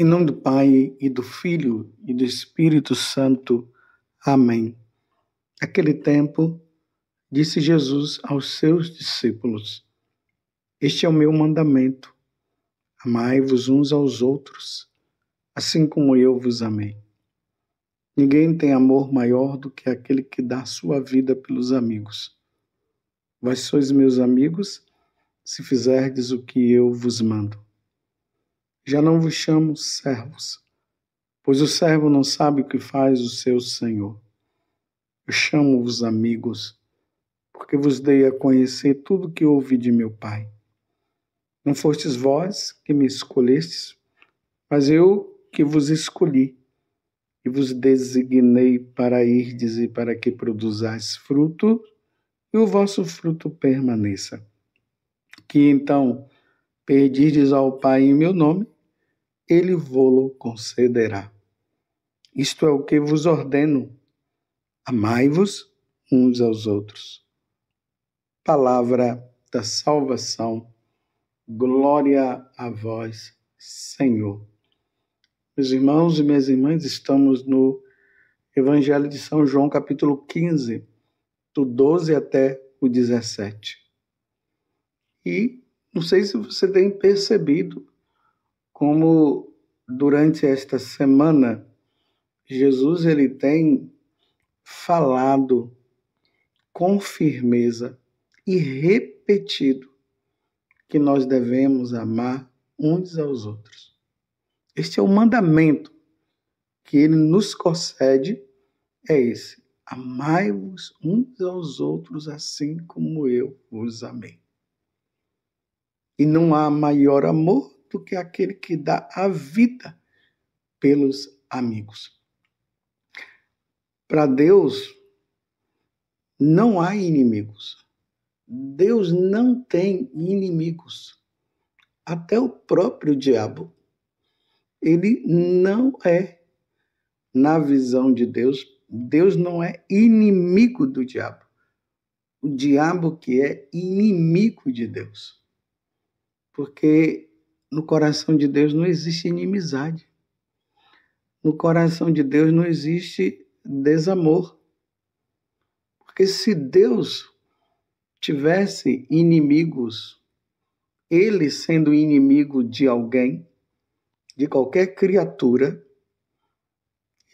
Em nome do Pai, e do Filho, e do Espírito Santo. Amém. Naquele tempo, disse Jesus aos seus discípulos: Este é o meu mandamento. Amai-vos uns aos outros, assim como eu vos amei. Ninguém tem amor maior do que aquele que dá sua vida pelos amigos. Vós sois meus amigos, se fizerdes o que eu vos mando. Já não vos chamo servos, pois o servo não sabe o que faz o seu senhor. Eu chamo-vos amigos, porque vos dei a conhecer tudo o que ouvi de meu Pai. Não fostes vós que me escolhestes, mas eu que vos escolhi e vos designei para irdes e para que produzais fruto e o vosso fruto permaneça. Que então pedirdes ao Pai em meu nome, ele vô-lo concederá. Isto é o que vos ordeno: amai-vos uns aos outros. Palavra da salvação. Glória a vós, Senhor. Meus irmãos e minhas irmãs, estamos no Evangelho de São João, capítulo 15, do 12 até o 17. E não sei se você tem percebido como durante esta semana Jesus ele tem falado com firmeza e repetido que nós devemos amar uns aos outros. Este é o mandamento que ele nos concede, é esse: amai-vos uns aos outros assim como eu vos amei. E não há maior amor do que aquele que dá a vida pelos amigos. Para Deus não há inimigos. Deus não tem inimigos. Até o próprio diabo. Ele não é, na visão de Deus, Deus não é inimigo do diabo. O diabo que é inimigo de Deus. Porque no coração de Deus não existe inimizade. No coração de Deus não existe desamor. Porque se Deus tivesse inimigos, ele sendo inimigo de alguém, de qualquer criatura,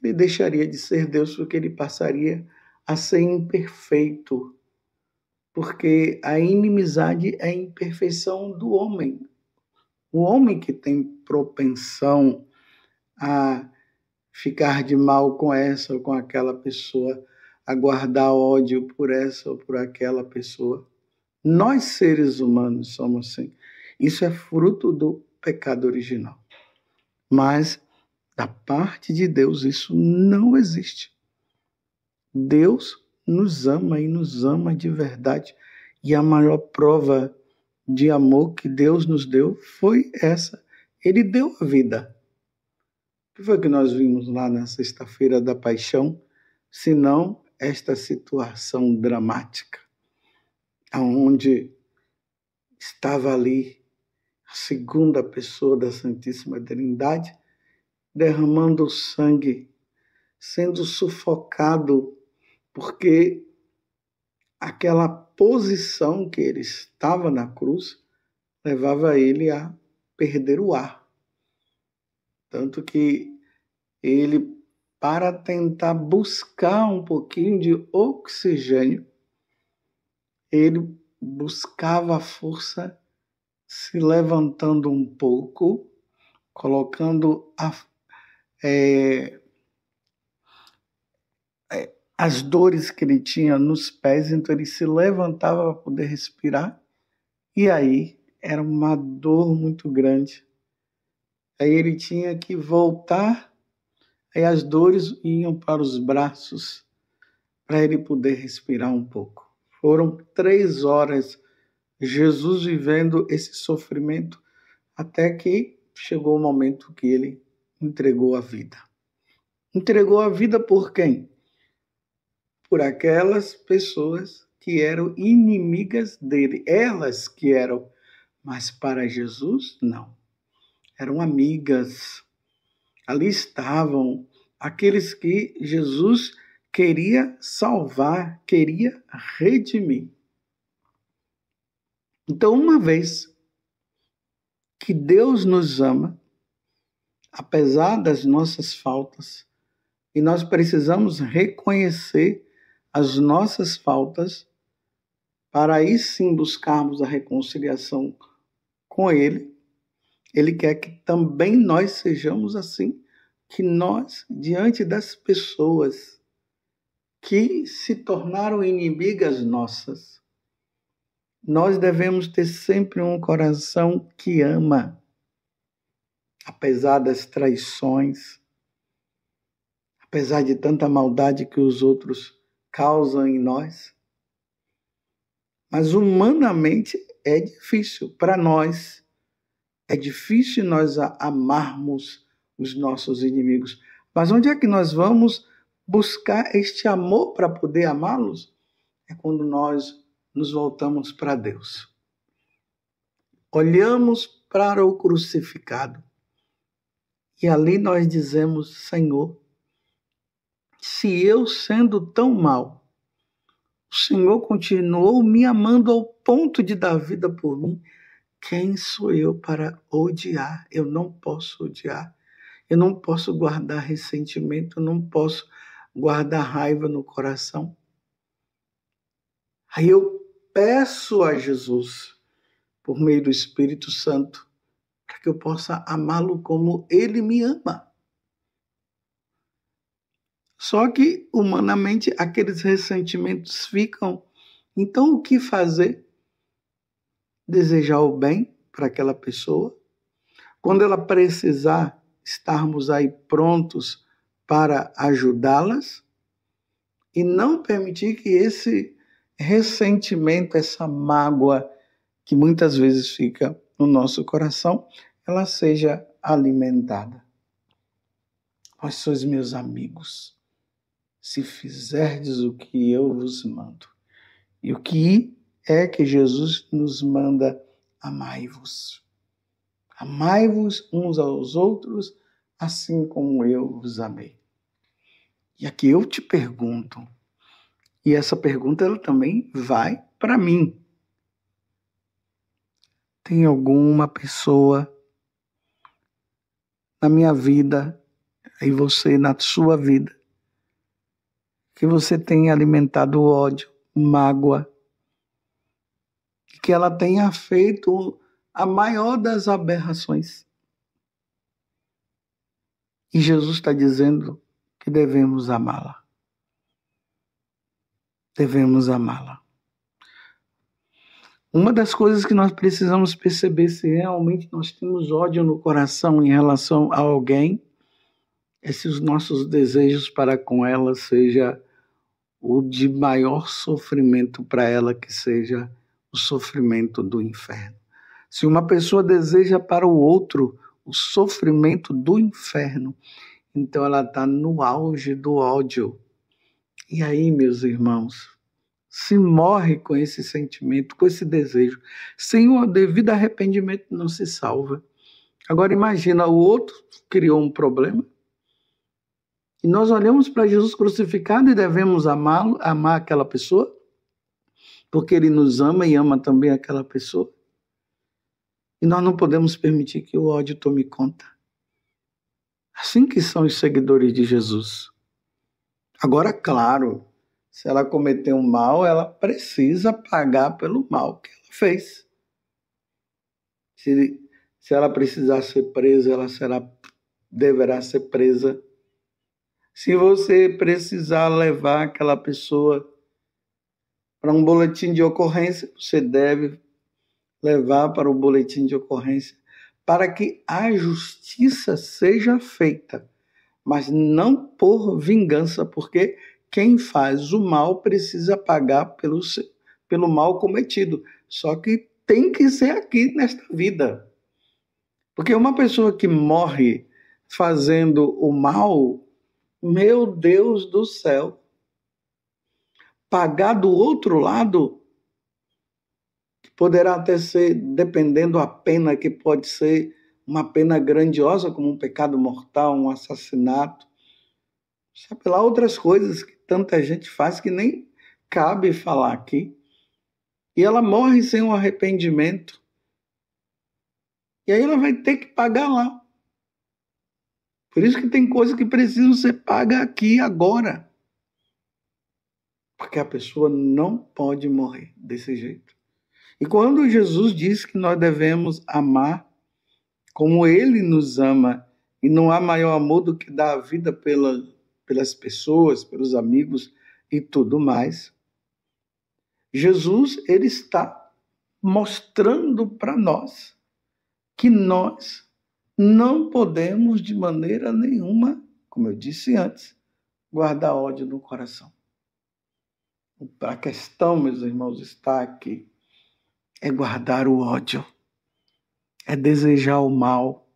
ele deixaria de ser Deus, porque ele passaria a ser imperfeito. Porque a inimizade é a imperfeição do homem. O homem que tem propensão a ficar de mal com essa ou com aquela pessoa, a guardar ódio por essa ou por aquela pessoa. Nós, seres humanos, somos assim. Isso é fruto do pecado original. Mas, da parte de Deus, isso não existe. Deus nos ama e nos ama de verdade. E a maior prova de amor que Deus nos deu foi essa. Ele deu a vida. O que foi que nós vimos lá na sexta-feira da paixão, senão esta situação dramática, onde estava ali a segunda pessoa da Santíssima Trindade, derramando sangue, sendo sufocado, porque aquela posição que ele estava na cruz levava ele a perder o ar. Tanto que ele, para tentar buscar um pouquinho de oxigênio, ele buscava a força se levantando um pouco, colocando as dores que ele tinha nos pés, então ele se levantava para poder respirar, e aí era uma dor muito grande. Aí ele tinha que voltar, aí as dores iam para os braços, para ele poder respirar um pouco. Foram 3 horas Jesus vivendo esse sofrimento, até que chegou o momento que ele entregou a vida. Entregou a vida por quem? Por aquelas pessoas que eram inimigas dele. Elas que eram, mas para Jesus, não. Eram amigas. Ali estavam aqueles que Jesus queria salvar, queria redimir. Então, uma vez que Deus nos ama, apesar das nossas faltas, e nós precisamos reconhecer as nossas faltas para aí sim buscarmos a reconciliação com Ele. Ele quer que também nós sejamos assim, que nós, diante das pessoas que se tornaram inimigas nossas, nós devemos ter sempre um coração que ama, apesar das traições, apesar de tanta maldade que os outros causam em nós. Mas humanamente é difícil para nós. É difícil nós amarmos os nossos inimigos. Mas onde é que nós vamos buscar este amor para poder amá-los? É quando nós nos voltamos para Deus. Olhamos para o crucificado. E ali nós dizemos: Senhor, se eu sendo tão mal, o Senhor continuou me amando ao ponto de dar vida por mim, quem sou eu para odiar? Eu não posso odiar. Eu não posso guardar ressentimento. Eu não posso guardar raiva no coração. Aí eu peço a Jesus, por meio do Espírito Santo, para que eu possa amá-lo como Ele me ama. Só que, humanamente, aqueles ressentimentos ficam. Então, o que fazer? Desejar o bem para aquela pessoa. Quando ela precisar, estarmos aí prontos para ajudá-las. E não permitir que esse ressentimento, essa mágoa, que muitas vezes fica no nosso coração, ela seja alimentada. Vós sois meus amigos, se fizerdes o que eu vos mando. E o que é que Jesus nos manda? Amai-vos. Amai-vos uns aos outros, assim como eu vos amei. E aqui eu te pergunto, e essa pergunta ela também vai para mim. Tem alguma pessoa na minha vida, e você na sua vida, que você tenha alimentado ódio, mágoa, que ela tenha feito a maior das aberrações? E Jesus está dizendo que devemos amá-la. Devemos amá-la. Uma das coisas que nós precisamos perceber se realmente nós temos ódio no coração em relação a alguém é se os nossos desejos para com ela seja o de maior sofrimento para ela, que seja o sofrimento do inferno. Se uma pessoa deseja para o outro o sofrimento do inferno, então ela está no auge do ódio. E aí, meus irmãos, se morre com esse sentimento, com esse desejo, sem o devido arrependimento não se salva. Agora imagina, o outro criou um problema, e nós olhamos para Jesus crucificado e devemos amá-lo, amar aquela pessoa, porque Ele nos ama e ama também aquela pessoa. E nós não podemos permitir que o ódio tome conta. Assim que são os seguidores de Jesus. Agora, claro, se ela cometeu um mal, ela precisa pagar pelo mal que ela fez. Se ela precisar ser presa, ela deverá ser presa. Se você precisar levar aquela pessoa para um boletim de ocorrência, você deve levar para o boletim de ocorrência, para que a justiça seja feita, mas não por vingança, porque quem faz o mal precisa pagar pelo mal cometido. Só que tem que ser aqui nesta vida. Porque uma pessoa que morre fazendo o mal, meu Deus do céu, pagar do outro lado, poderá até ser, dependendo da pena, que pode ser uma pena grandiosa como um pecado mortal, um assassinato, sabe lá outras coisas que tanta gente faz que nem cabe falar aqui. E ela morre sem um arrependimento. E aí ela vai ter que pagar lá. Por isso que tem coisas que precisam ser pagas aqui, agora. Porque a pessoa não pode morrer desse jeito. E quando Jesus diz que nós devemos amar como Ele nos ama, e não há maior amor do que dar a vida pelas pessoas, pelos amigos e tudo mais, Jesus, ele está mostrando para nós que nós não podemos de maneira nenhuma, como eu disse antes, guardar ódio no coração. A questão, meus irmãos, está aqui. É guardar o ódio. É desejar o mal.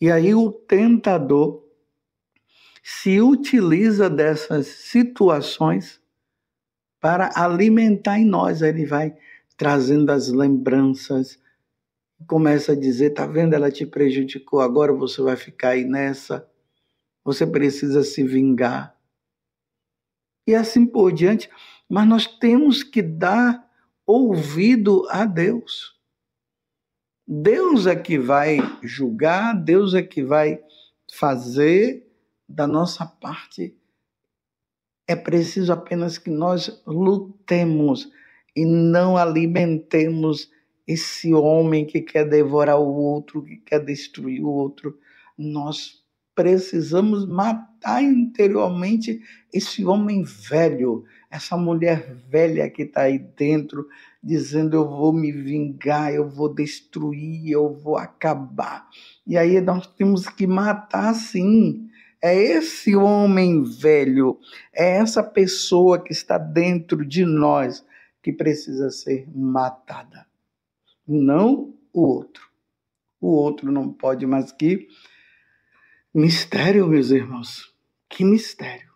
E aí o tentador se utiliza dessas situações para alimentar em nós. Ele vai trazendo as lembranças, começa a dizer, tá vendo, ela te prejudicou, agora você vai ficar aí nessa, você precisa se vingar. E assim por diante. Mas nós temos que dar ouvido a Deus. Deus é que vai julgar, Deus é que vai fazer da nossa parte. É preciso apenas que nós lutemos e não alimentemos esse homem que quer devorar o outro, que quer destruir o outro. Nós precisamos matar interiormente esse homem velho, essa mulher velha que está aí dentro, dizendo eu vou me vingar, eu vou destruir, eu vou acabar. E aí nós temos que matar sim. É esse homem velho, é essa pessoa que está dentro de nós que precisa ser matada. Não o outro. O outro não pode mais. Que mistério, meus irmãos. Que mistério.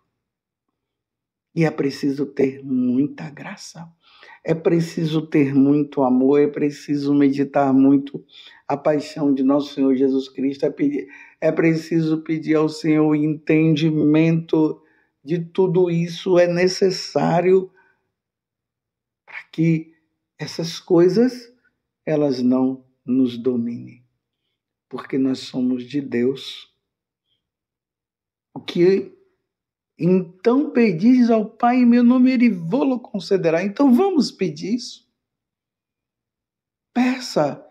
E é preciso ter muita graça. É preciso ter muito amor. É preciso meditar muito a paixão de nosso Senhor Jesus Cristo. É preciso pedir ao Senhor o entendimento de tudo isso. É necessário para que essas coisas elas não nos dominem. Porque nós somos de Deus. O que então pedis ao Pai em meu nome, Ele vô-lo concederá. Então vamos pedir isso. Peça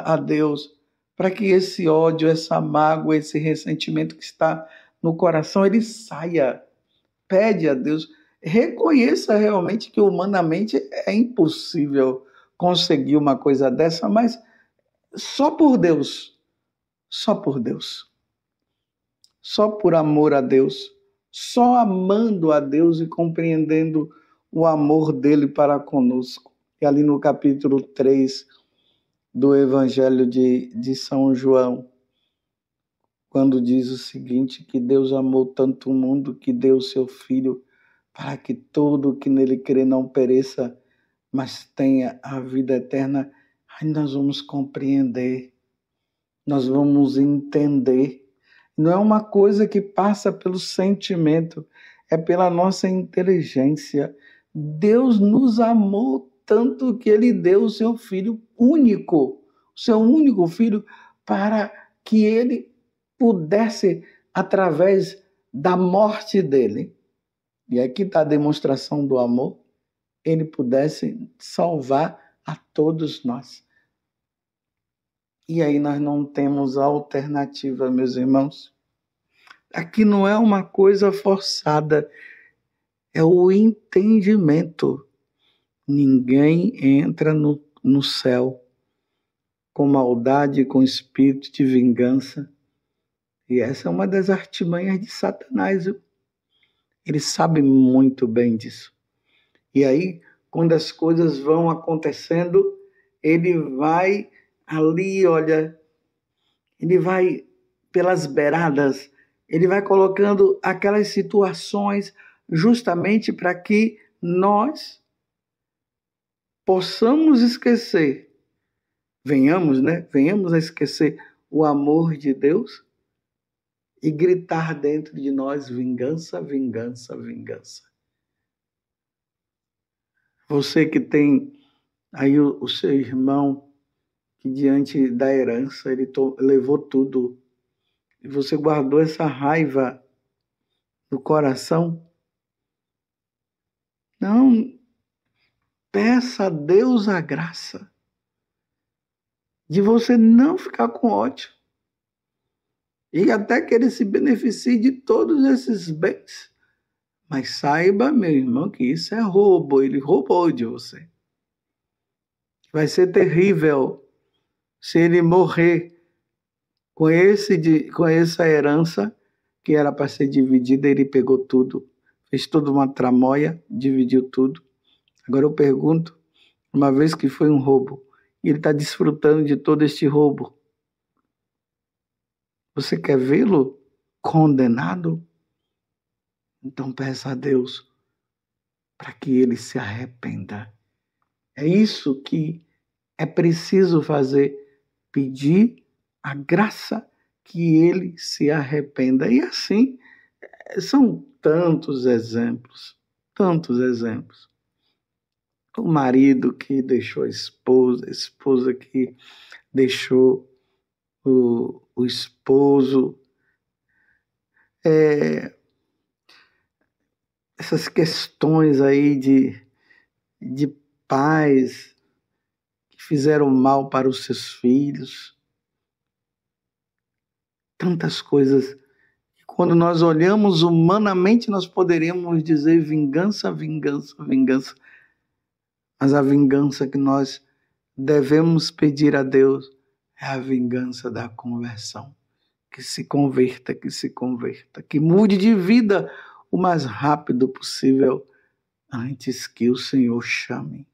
a Deus para que esse ódio, essa mágoa, esse ressentimento que está no coração, ele saia. Pede a Deus. Reconheça realmente que humanamente é impossível conseguir uma coisa dessa, mas só por Deus, só por Deus, só por amor a Deus, só amando a Deus e compreendendo o amor dele para conosco. E ali no capítulo 3 do Evangelho de São João, quando diz o seguinte, que Deus amou tanto o mundo que deu o seu Filho para que todo que nele crê não pereça, mas tenha a vida eterna. Aí nós vamos compreender, nós vamos entender. Não é uma coisa que passa pelo sentimento, é pela nossa inteligência. Deus nos amou tanto que Ele deu o seu Filho único, o seu único Filho, para que Ele pudesse, através da morte dele, e aqui está a demonstração do amor, Ele pudesse salvar a todos nós. E aí nós não temos alternativa, meus irmãos. Aqui não é uma coisa forçada, é o entendimento. Ninguém entra no céu com maldade, com espírito de vingança. E essa é uma das artimanhas de Satanás. Ele sabe muito bem disso. E aí, quando as coisas vão acontecendo, ele vai ali, olha, ele vai pelas beiradas, ele vai colocando aquelas situações justamente para que nós possamos esquecer venhamos a esquecer o amor de Deus e gritar dentro de nós: vingança, vingança, vingança. Você que tem aí o seu irmão que diante da herança ele levou tudo e você guardou essa raiva no coração, não, peça a Deus a graça de você não ficar com ódio e até que ele se beneficie de todos esses bens. Mas saiba, meu irmão, que isso é roubo, ele roubou de você. Vai ser terrível se ele morrer com essa herança que era para ser dividida, ele pegou tudo, fez toda uma tramóia, dividiu tudo. Agora eu pergunto, uma vez que foi um roubo, e ele está desfrutando de todo este roubo, você quer vê-lo condenado? Então peça a Deus para que ele se arrependa. É isso que é preciso fazer, pedir a graça que ele se arrependa. E assim, são tantos exemplos, tantos exemplos. O marido que deixou a esposa que deixou o esposo. Essas questões aí de pais que fizeram mal para os seus filhos. Tantas coisas. Quando nós olhamos humanamente, nós poderíamos dizer vingança, vingança, vingança. Mas a vingança que nós devemos pedir a Deus é a vingança da conversão. Que se converta, que mude de vida o mais rápido possível antes que o Senhor chame.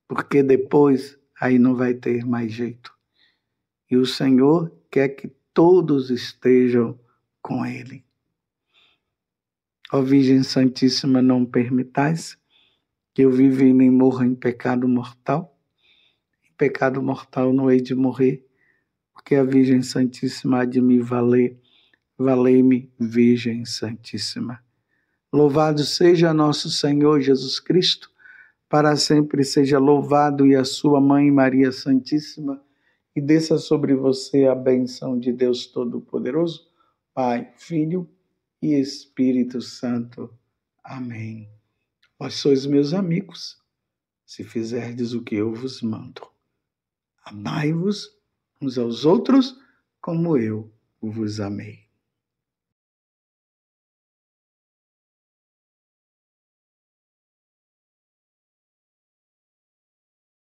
Porque depois aí não vai ter mais jeito. E o Senhor quer que todos estejam com Ele. Ó Virgem Santíssima, não permitais que eu viva e nem morra em pecado mortal. Em pecado mortal não hei de morrer, porque a Virgem Santíssima há de me valer. Valei-me, Virgem Santíssima. Louvado seja nosso Senhor Jesus Cristo, para sempre seja louvado, e a sua Mãe Maria Santíssima, e desça sobre você a bênção de Deus Todo-Poderoso, Pai, Filho e Espírito Santo. Amém. Vós sois meus amigos, se fizerdes o que eu vos mando. Amai-vos uns aos outros, como eu vos amei.